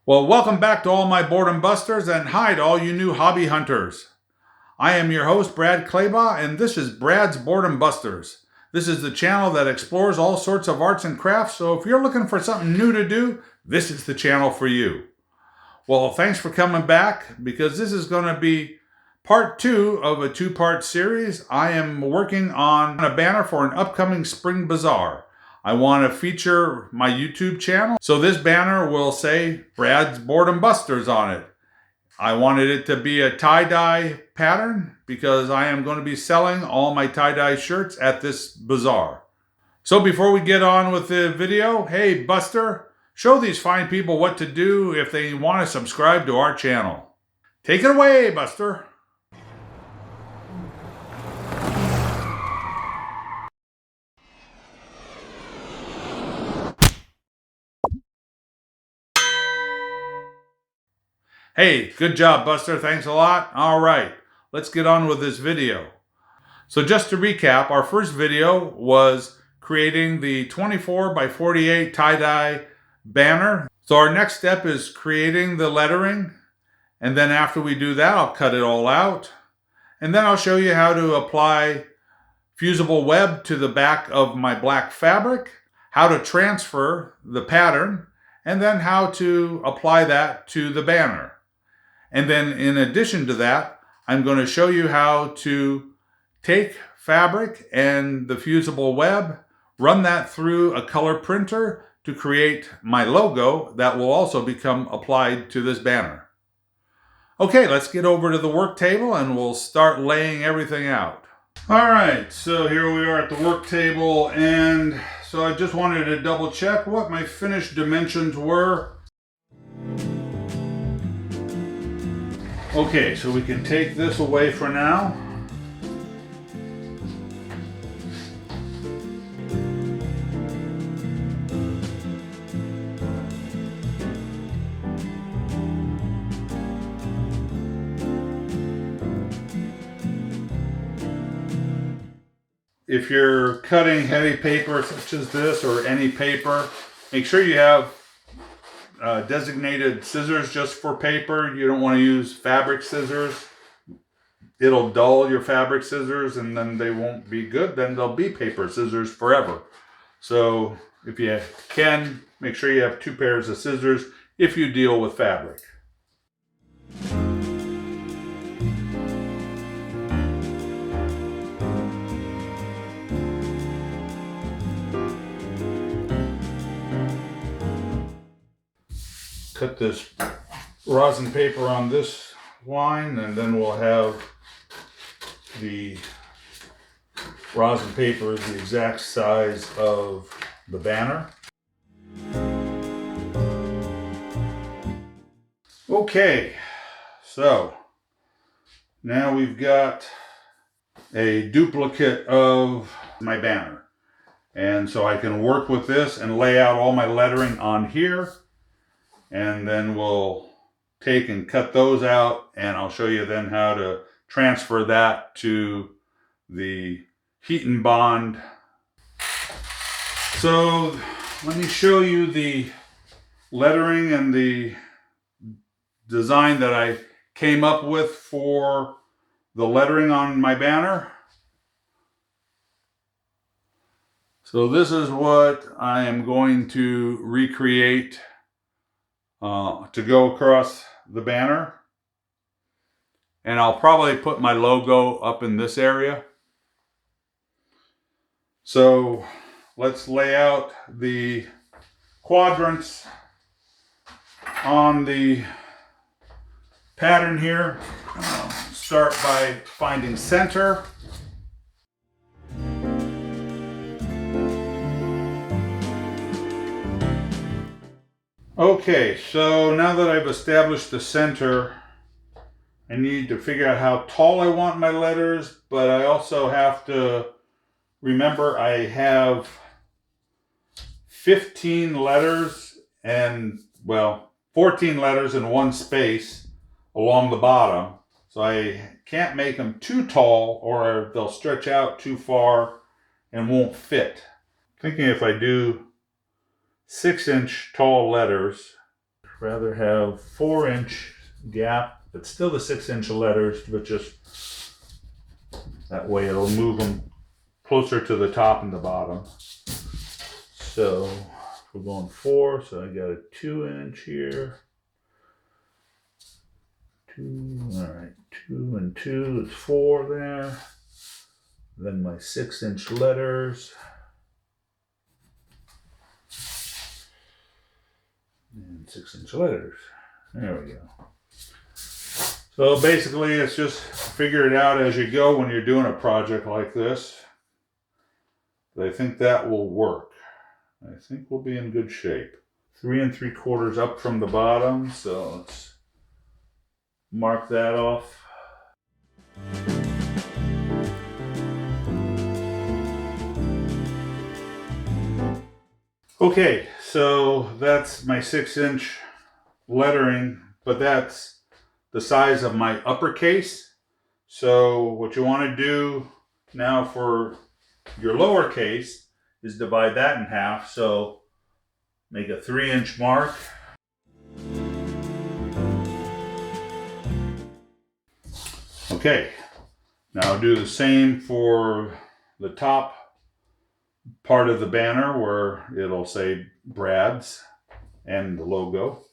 Well, welcome back to all my boredom busters, and hi to all you new hobby hunters. I am your host, Brad Claybaugh, and this is Brad's Boredom Busters. This is the channel that explores all sorts of arts and crafts, so if you're looking for something new to do, this is the channel for you. Well, thanks for coming back, because this is going to be part 2 of a 2-part series. I am working on a banner for an upcoming spring bazaar. I want to feature my YouTube channel, so this banner will say Brad's Boredom Busters on it. I wanted it to be a tie-dye pattern because I am going to be selling all my tie-dye shirts at this bazaar. So before we get on with the video, hey Buster, show these fine people what to do if they want to subscribe to our channel. Take it away, Buster. Hey, good job, Buster. Thanks a lot. All right, let's get on with this video. So just to recap, our first video was creating the 24 by 48 tie-dye banner. So our next step is creating the lettering. And then after we do that, I'll cut it all out. And then I'll show you how to apply Fusible Web to the back of my black fabric, how to transfer the pattern, and then how to apply that to the banner. And then in addition to that, I'm going to show you how to take fabric and the Fusible Web, run that through a color printer to create my logo that will also become applied to this banner. Okay, let's get over to the work table and we'll start laying everything out. All right, so here we are at the work table, and so I just wanted to double check what my finished dimensions were. Okay, so we can take this away for now. If you're cutting heavy paper such as this or any paper, make sure you have designated scissors just for paper. You don't want to use fabric scissors. It'll dull your fabric scissors and then they won't be good. Then they'll be paper scissors forever. So if you can, make sure you have 2 pairs of scissors if you deal with fabric. Cut this rosin paper on this line, and then we'll have the rosin paper the exact size of the banner. Okay, so now we've got a duplicate of my banner, and so I can work with this and lay out all my lettering on here. And then we'll take and cut those out, and I'll show you then how to transfer that to the heat and bond. So let me show you the lettering and the design that I came up with for the lettering on my banner. So this is what I am going to recreate to go across the banner, and I'll probably put my logo up in this area. So let's lay out the quadrants on the pattern here. Start by finding center. Okay, so now that I've established the center, I need to figure out how tall I want my letters, but I also have to remember I have 15 letters and, well, 14 letters in one space along the bottom. So I can't make them too tall or they'll stretch out too far and won't fit. I'm thinking if I do 6-inch tall letters, rather have 4-inch gap, but still the 6-inch letters, but just that way it'll move them closer to the top and the bottom. So we're going 4, so I got a 2-inch here. 2, all right, 2 and 2 is 4 there. Then my 6-inch letters. And 6-inch letters. There we go. So basically it's just figure it out as you go when you're doing a project like this. But I think that will work. I think we'll be in good shape. 3 3/4 up from the bottom, so let's mark that off. Okay, so that's my 6-inch lettering, but that's the size of my uppercase. So what you want to do now for your lowercase is divide that in half. So make a 3-inch mark. Okay, now do the same for the top part of the banner where it'll say Bradds and the logo.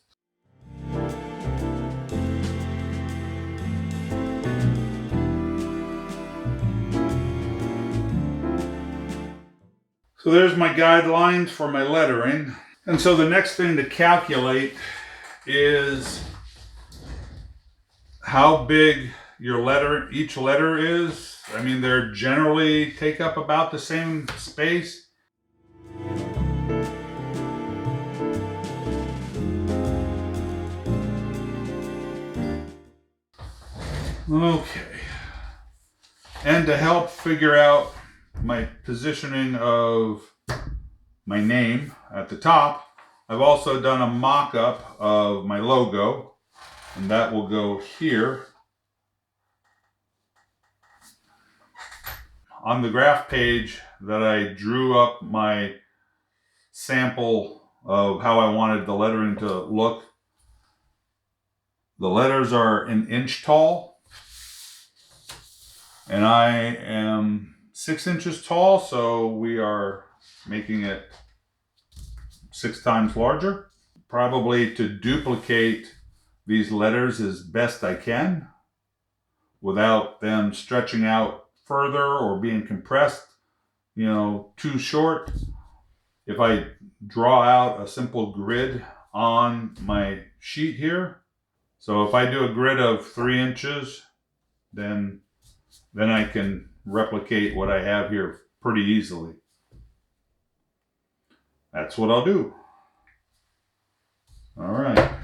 So there's my guidelines for my lettering. And so the next thing to calculate is how big your letter, each letter is. I mean, they're generally take up about the same space. Okay. And to help figure out my positioning of my name at the top, I've also done a mock-up of my logo, and that will go here. On the graph page that I drew up my sample of how I wanted the lettering to look, the letters are 1 inch tall, and I am 6 inches tall, so we are making it 6 times larger. Probably to duplicate these letters as best I can without them stretching out further or being compressed, you know, too short. If I draw out a simple grid on my sheet here, so if I do a grid of 3 inches, then I can replicate what I have here pretty easily. That's what I'll do. All right.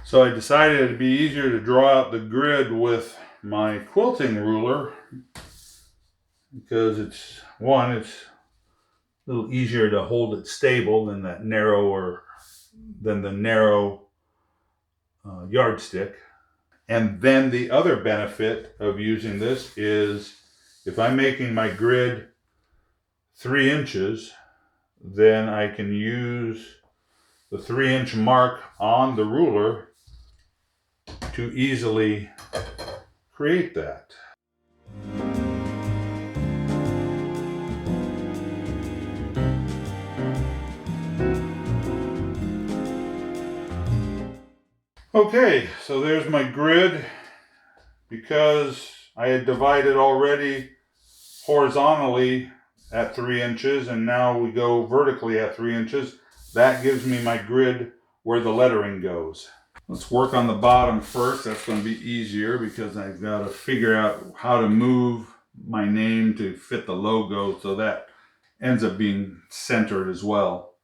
So I decided it'd be easier to draw out the grid with my quilting ruler because it's a little easier to hold it stable than the narrow yardstick. And then the other benefit of using this is if I'm making my grid 3 inches, then I can use the 3-inch mark on the ruler to easily create that. Okay, so there's my grid. Because I had divided already horizontally at 3 inches and now we go vertically at 3 inches, that gives me my grid where the lettering goes. Let's work on the bottom first. That's going to be easier because I've got to figure out how to move my name to fit the logo so that ends up being centered as well.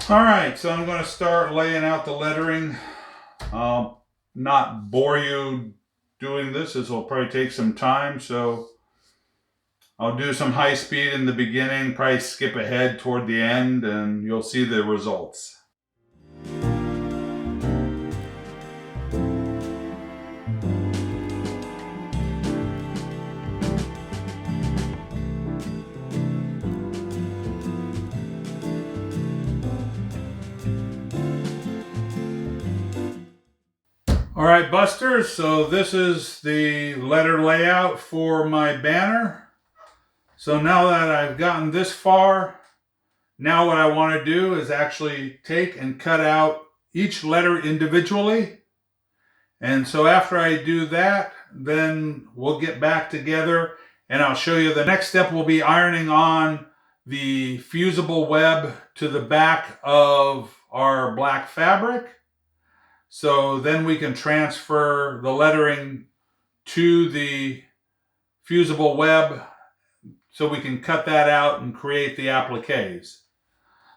All right, so I'm going to start laying out the lettering. I'll not bore you doing this. This will probably take some time, so I'll do some high speed in the beginning, probably skip ahead toward the end, and you'll see the results. All right, Busters, so this is the letter layout for my banner. So now that I've gotten this far, now what I want to do is actually take and cut out each letter individually. And so after I do that, then we'll get back together and I'll show you the next step will be ironing on the Fusible Web to the back of our black fabric. So then we can transfer the lettering to the Fusible Web so we can cut that out and create the appliques.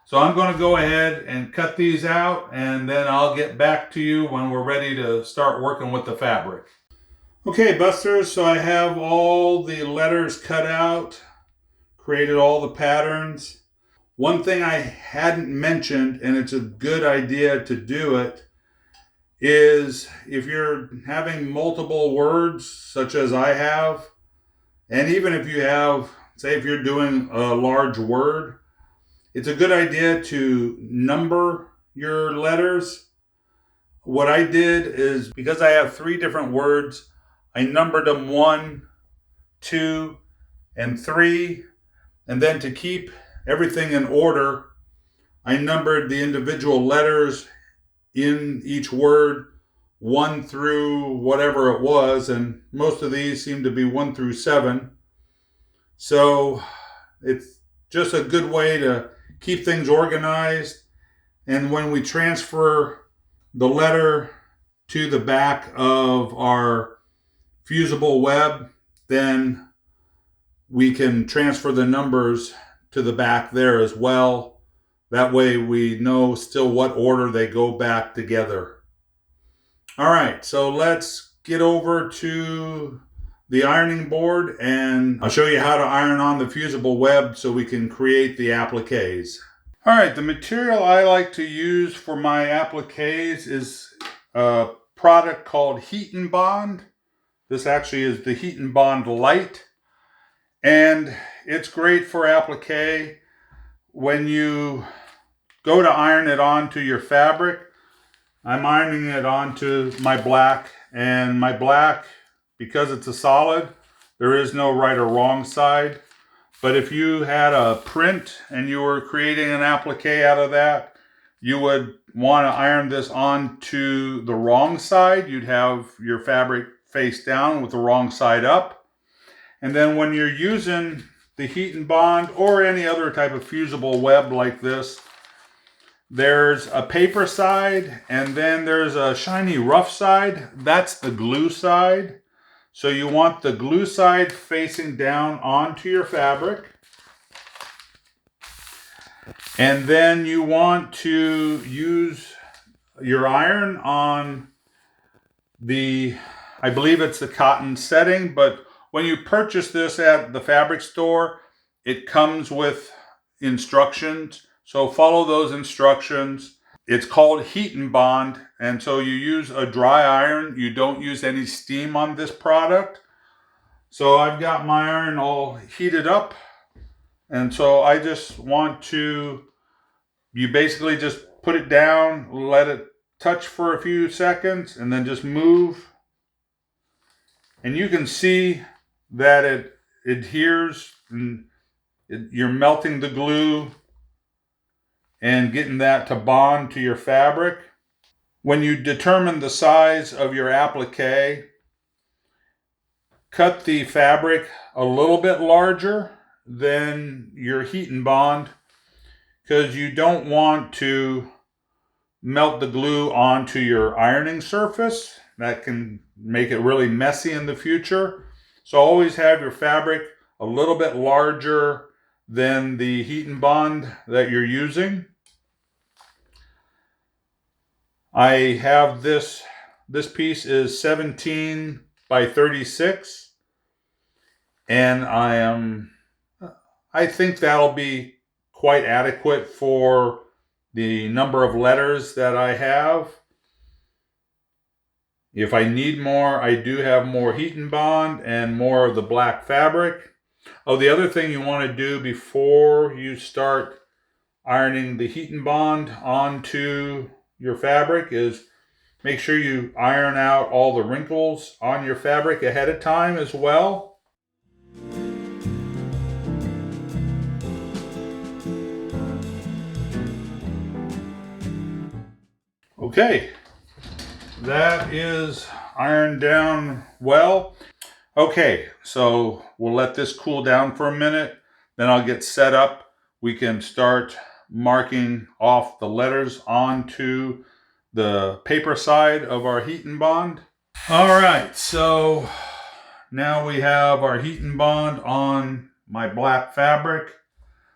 So I'm going to go ahead and cut these out and then I'll get back to you when we're ready to start working with the fabric. Okay, Busters, so I have all the letters cut out, created all the patterns. One thing I hadn't mentioned, and it's a good idea to do it, is if you're having multiple words, such as I have, and even if you have, say if you're doing a large word, it's a good idea to number your letters. What I did is, because I have 3 different words, I numbered them 1, 2, and 3, and then to keep everything in order, I numbered the individual letters in each word 1 through whatever it was, and most of these seem to be 1 through 7. So it's just a good way to keep things organized, and when we transfer the letter to the back of our Fusible Web, then we can transfer the numbers to the back there as well. That way we know still what order they go back together. All right, so let's get over to the ironing board and I'll show you how to iron on the Fusible Web so we can create the appliques. All right, the material I like to use for my appliques is a product called Heat and Bond. This actually is the Heat and Bond Light, and it's great for applique. When you go to iron it onto your fabric, I'm ironing it onto my black, and my black, because it's a solid, there is no right or wrong side. But if you had a print and you were creating an applique out of that, you would want to iron this onto the wrong side. You'd have your fabric face down with the wrong side up. And then when you're using the Heat and Bond or any other type of fusible web like this, there's a paper side and then there's a shiny rough side. That's the glue side. So you want the glue side facing down onto your fabric. And then you want to use your iron on the, I believe it's the cotton setting, but when you purchase this at the fabric store, it comes with instructions. So follow those instructions. It's called Heat and Bond, and so you use a dry iron. You don't use any steam on this product. So I've got my iron all heated up, and so I just want to, you basically just put it down, let it touch for a few seconds, and then just move. And you can see that it adheres, and you're melting the glue and getting that to bond to your fabric. When you determine the size of your applique, cut the fabric a little bit larger than your Heat and Bond, because you don't want to melt the glue onto your ironing surface. That can make it really messy in the future. So always have your fabric a little bit larger than the Heat and Bond that you're using. I have this piece is 17 by 36, and I think that'll be quite adequate for the number of letters that I have. If I need more, I do have more Heat and Bond and more of the black fabric. Oh, the other thing you want to do before you start ironing the Heat and Bond onto your fabric is Make sure you iron out all the wrinkles on your fabric ahead of time as well. Okay, that is ironed down well. Okay, so we'll let this cool down for a minute. Then I'll get set up. We can start marking off the letters onto the paper side of our heat and bond. All right, so now we have our heat and bond on my black fabric.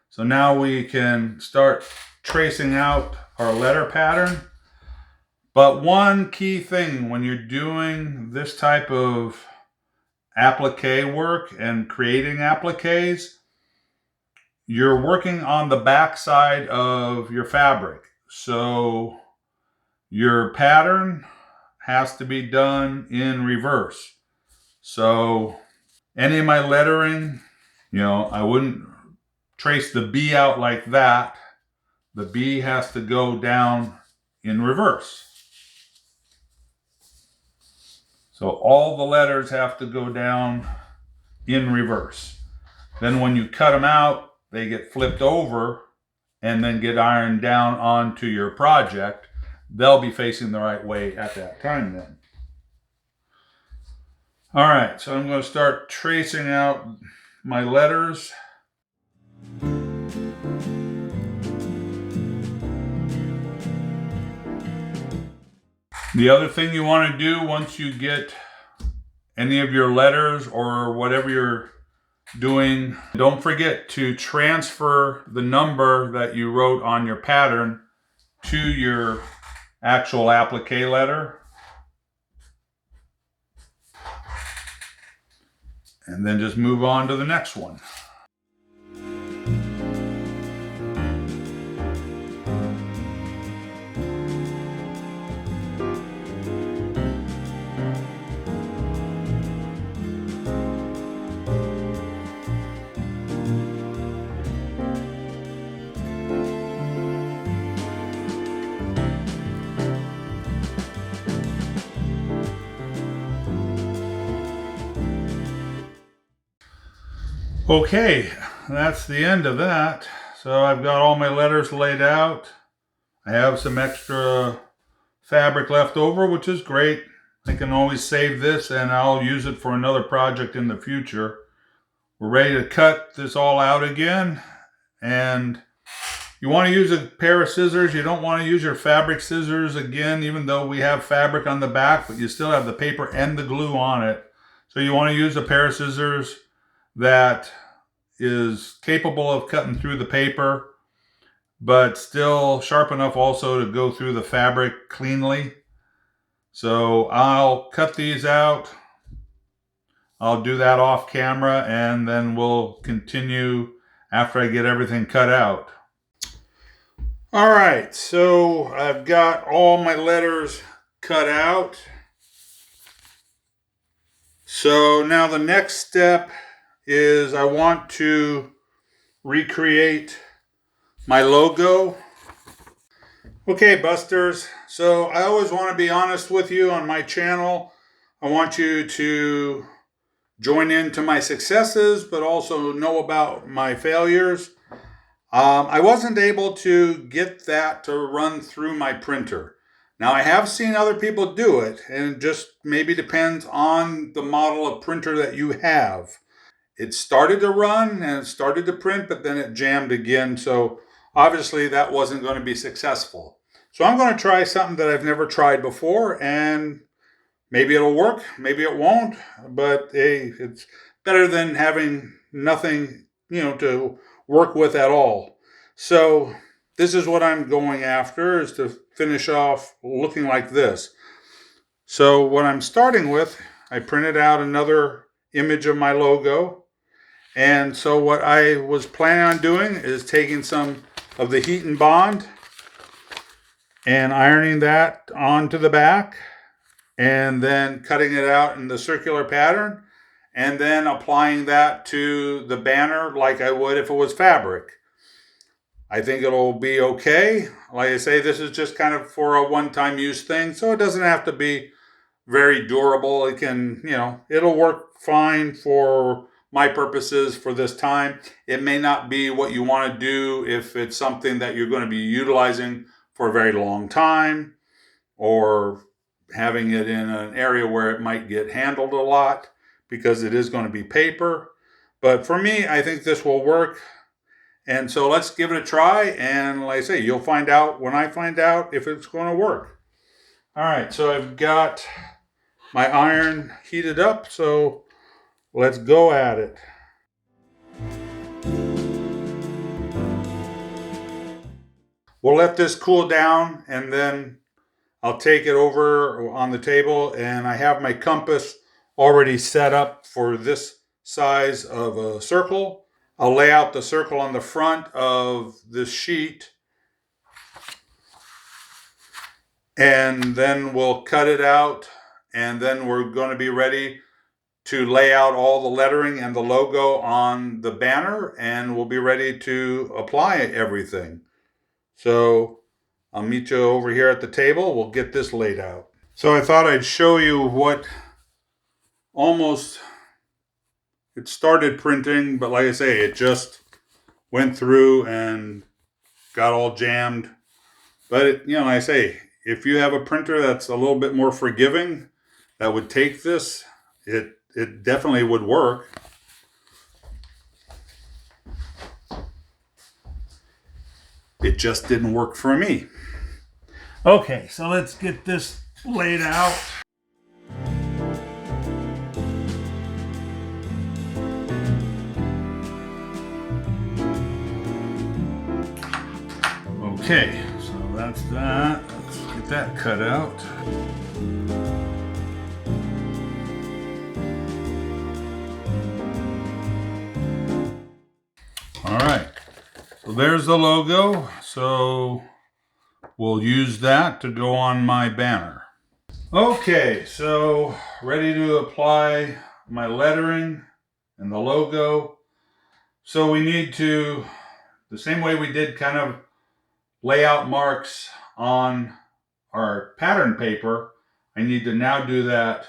So now we can start tracing out our letter pattern. But one key thing when you're doing this type of applique work and creating appliques, you're working on the back side of your fabric. So your pattern has to be done in reverse. So any of my lettering, I wouldn't trace the B out like that. The B has to go down in reverse. So all the letters have to go down in reverse. Then when you cut them out, they get flipped over and then get ironed down onto your project. They'll be facing the right way at that time then. All right, so I'm going to start tracing out my letters. The other thing you want to do once you get any of your letters or whatever you're doing, don't forget to transfer the number that you wrote on your pattern to your actual applique letter. And then just move on to the next one. Okay, that's the end of that. So I've got all my letters laid out. I have some extra fabric left over, which is great. I can always save this and I'll use it for another project in the future. We're ready to cut this all out again. And you want to use a pair of scissors. You don't want to use your fabric scissors again, even though we have fabric on the back, but you still have the paper and the glue on it. So you want to use a pair of scissors that is capable of cutting through the paper, but still sharp enough also to go through the fabric cleanly. So I'll cut these out. I'll do that off camera and then we'll continue after I get everything cut out. All right, so I've got all my letters cut out. So now the next step is I want to recreate my logo. Okay, Busters, so I always want to be honest with you on my channel. I want you to join into my successes, but also know about my failures. I wasn't able to get that to run through my printer. Now, I have seen other people do it, and it just maybe depends on the model of printer that you have. It started to run and it started to print, but then it jammed again. So obviously that wasn't going to be successful. So I'm going to try something that I've never tried before, and maybe it'll work, maybe it won't, but hey, it's better than having nothing, to work with at all. So this is what I'm going after, is to finish off looking like this. So what I'm starting with, I printed out another image of my logo. And so what I was planning on doing is taking some of the heat and bond and ironing that onto the back, and then cutting it out in the circular pattern, and then applying that to the banner like I would if it was fabric. I think it'll be okay. Like I say, this is just kind of for a one-time use thing, so it doesn't have to be very durable. It can, it'll work fine for my purposes for this time. It may not be what you want to do if it's something that you're going to be utilizing for a very long time, or having it in an area where it might get handled a lot, because it is going to be paper. But for me, I think this will work. And so let's give it a try. And like I say, you'll find out when I find out if it's going to work. All right, so I've got my iron heated up, so let's go at it. We'll let this cool down, and then I'll take it over on the table, and I have my compass already set up for this size of a circle. I'll lay out the circle on the front of this sheet, and then we'll cut it out, and then we're going to be ready to lay out all the lettering and the logo on the banner, and we'll be ready to apply everything. So I'll meet you over here at the table. We'll get this laid out. So I thought I'd show you what it started printing, but like I say, it just went through and got all jammed. But like I say, if you have a printer that's a little bit more forgiving, that would take this, it definitely would work. It just didn't work for me. Okay, so let's get this laid out. Okay, so that's that. Let's get that cut out. All right, so there's the logo. So we'll use that to go on my banner. Okay, so ready to apply my lettering and the logo. So we need to, the same way we did kind of layout marks on our pattern paper, I need to now do that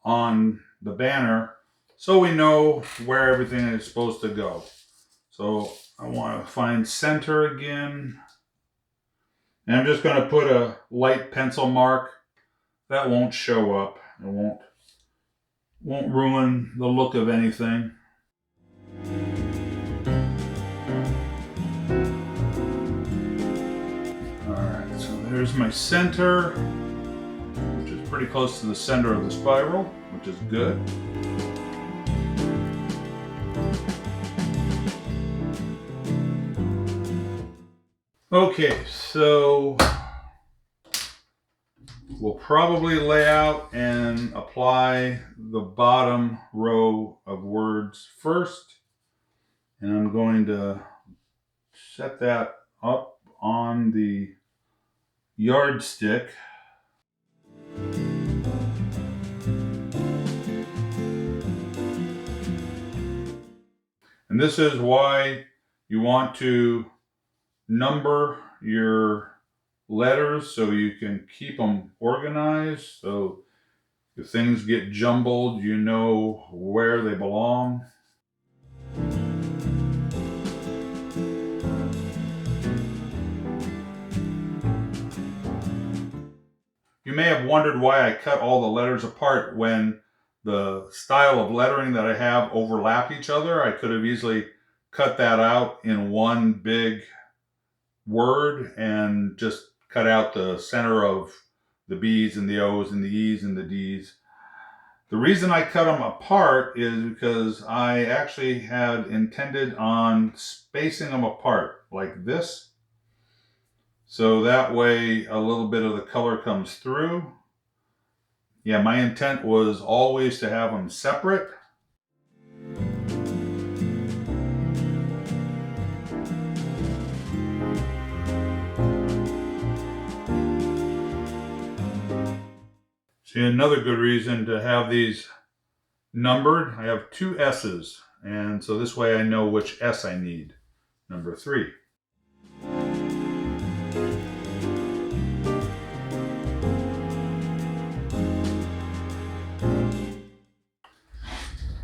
on the banner so we know where everything is supposed to go. So I want to find center again. And I'm just going to put a light pencil mark. That won't show up. It won't ruin the look of anything. Alright, so there's my center, which is pretty close to the center of the spiral, which is good. Okay, so we'll probably lay out and apply the bottom row of words first. And I'm going to set that up on the yardstick. And this is why you want to number your letters so you can keep them organized. So if things get jumbled, you know where they belong. You may have wondered why I cut all the letters apart when the style of lettering that I have overlap each other. I could have easily cut that out in one big word and just cut out the center of the B's and the O's and the E's and the D's. The reason I cut them apart is because I actually had intended on spacing them apart like this. So that way a little bit of the color comes through. Yeah, my intent was always to have them separate. See, another good reason to have these numbered, I have 2 S's, and so this way I know which S I need, number 3.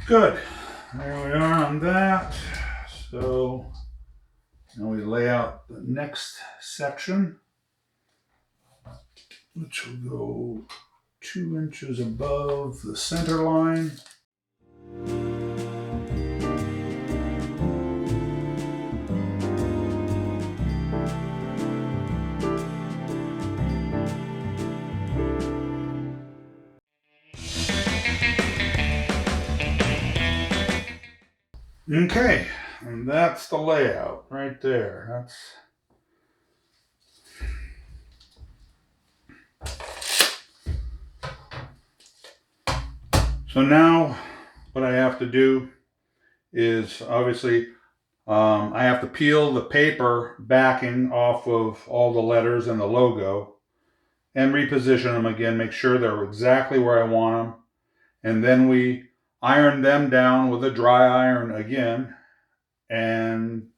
Good. There we are on that. So now we lay out the next section, which will go 2 inches above the center line. Okay, and that's the layout right there. So now what I have to do is obviously I have to peel the paper backing off of all the letters and the logo and reposition them again, make sure they're exactly where I want them. And then we iron them down with a dry iron again, and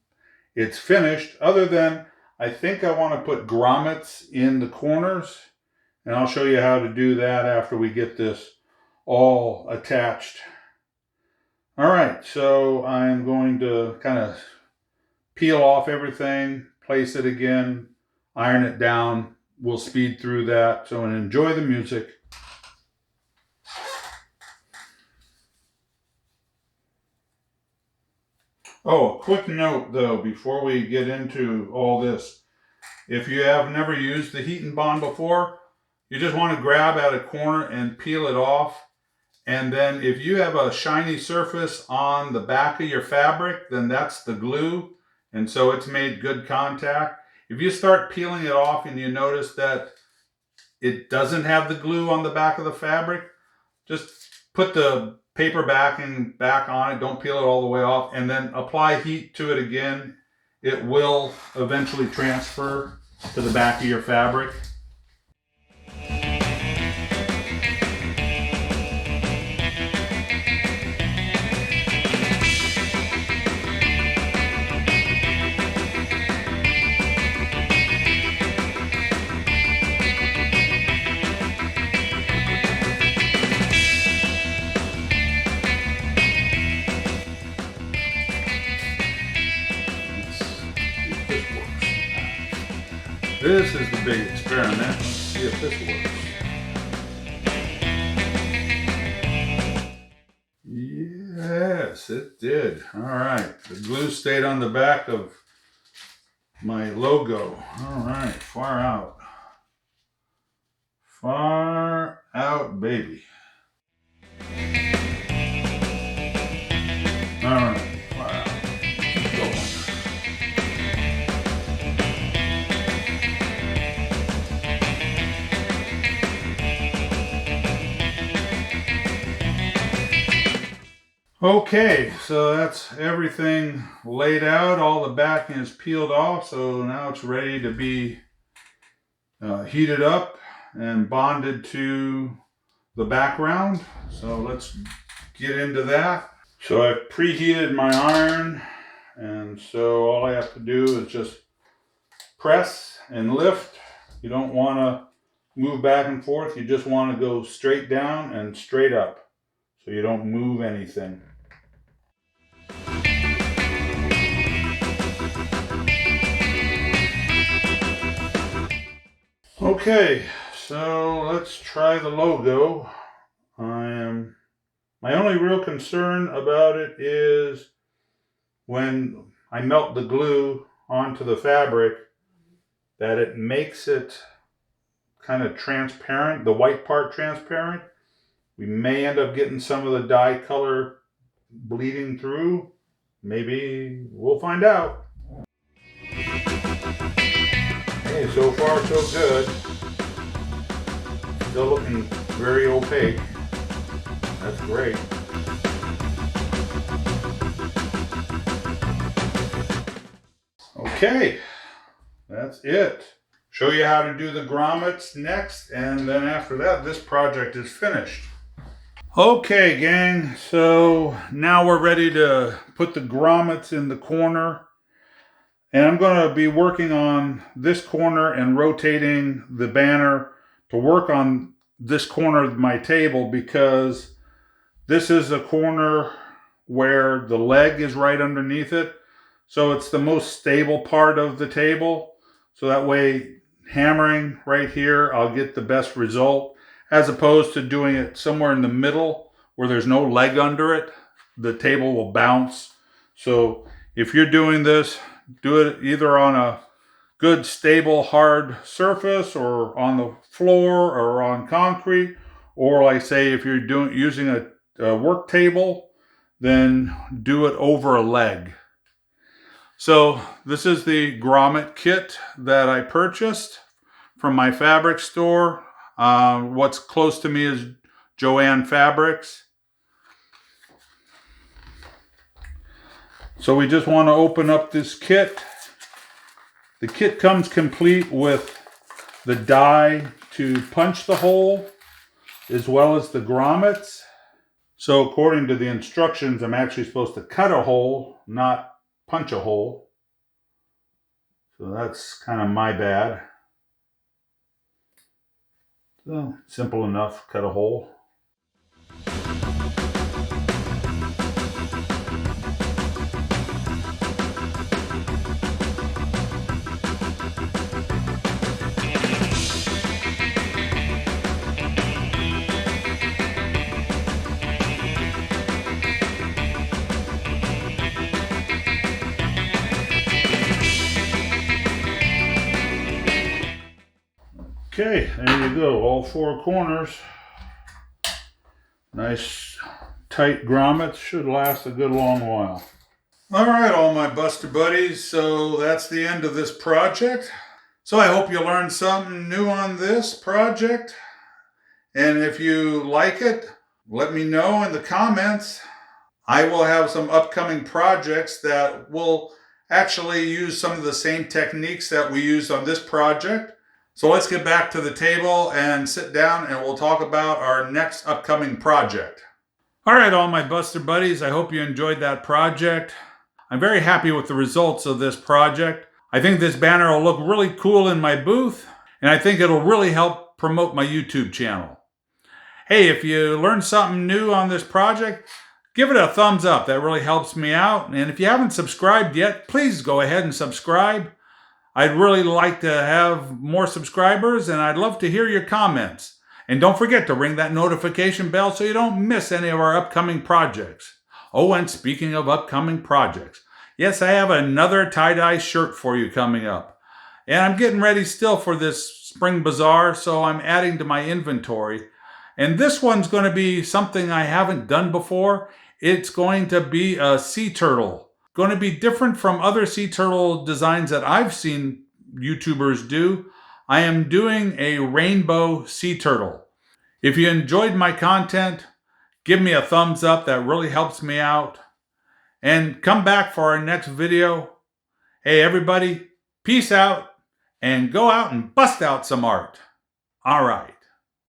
it's finished, other than I think I want to put grommets in the corners, and I'll show you how to do that after we get this all attached. All right, so I'm going to kind of peel off everything, place it again, iron it down. We'll speed through that, so enjoy the music. Oh, a quick note though, before we get into all this. If you have never used the heat and bond before, you just want to grab at a corner and peel it off. And then if you have a shiny surface on the back of your fabric, then that's the glue. And so it's made good contact. If you start peeling it off and you notice that it doesn't have the glue on the back of the fabric, just put the paper backing back on it, don't peel it all the way off, and then apply heat to it again. It will eventually transfer to the back of your fabric. This is the big experiment. Let's see if this works. Yes, it did. All right. The glue stayed on the back of my logo. All right. Far out. Far out, baby. All right. Far out. Keep going. Okay, so that's everything laid out. All the backing is peeled off, so now it's ready to be heated up and bonded to the background. So let's get into that. So I've preheated my iron, and so all I have to do is just press and lift. You don't want to move back and forth. You just want to go straight down and straight up, so you don't move anything. Okay, so let's try the logo. My only real concern about it is when I melt the glue onto the fabric, that it makes it kind of transparent, the white part transparent. We may end up getting some of the dye color bleeding through. Maybe we'll find out. Hey, so far so good. Still looking very opaque. That's great. Okay, that's it. Show you how to do the grommets next, and then after that, this project is finished. Okay, gang, so now we're ready to put the grommets in the corner. And I'm going to be working on this corner and rotating the banner to work on this corner of my table, because this is a corner where the leg is right underneath it. So it's the most stable part of the table. So that way, hammering right here, I'll get the best result, as opposed to doing it somewhere in the middle where there's no leg under it. The table will bounce. So if you're doing this, do it either on a good, stable, hard surface, or on the floor, or on concrete. Or like say, if you're using a work table, then do it over a leg. So this is the Grommet Kit that I purchased from my fabric store. What's close to me is Joann Fabrics. So we just want to open up this kit. The kit comes complete with the die to punch the hole, as well as the grommets. So according to the instructions, I'm actually supposed to cut a hole, not punch a hole. So that's kind of my bad. So simple enough, cut a hole. Okay, there you go, all four corners. Nice tight grommets, should last a good long while. All right, all my Buster buddies, so that's the end of this project. So I hope you learned something new on this project. And if you like it, let me know in the comments. I will have some upcoming projects that will actually use some of the same techniques that we used on this project. So let's get back to the table and sit down, and we'll talk about our next upcoming project. All right, all my Buster buddies, I hope you enjoyed that project. I'm very happy with the results of this project. I think this banner will look really cool in my booth, and I think it'll really help promote my YouTube channel. Hey, if you learned something new on this project, give it a thumbs up. That really helps me out. And if you haven't subscribed yet, please go ahead and subscribe. I'd really like to have more subscribers, and I'd love to hear your comments. And don't forget to ring that notification bell so you don't miss any of our upcoming projects. Oh, and speaking of upcoming projects, yes, I have another tie-dye shirt for you coming up. And I'm getting ready still for this spring bazaar, so I'm adding to my inventory. And this one's going to be something I haven't done before. It's going to be a sea turtle. Going to be different from other sea turtle designs that I've seen YouTubers do. I am doing a rainbow sea turtle. If you enjoyed my content, give me a thumbs up. That really helps me out. And come back for our next video. Hey everybody, peace out, and go out and bust out some art. All right.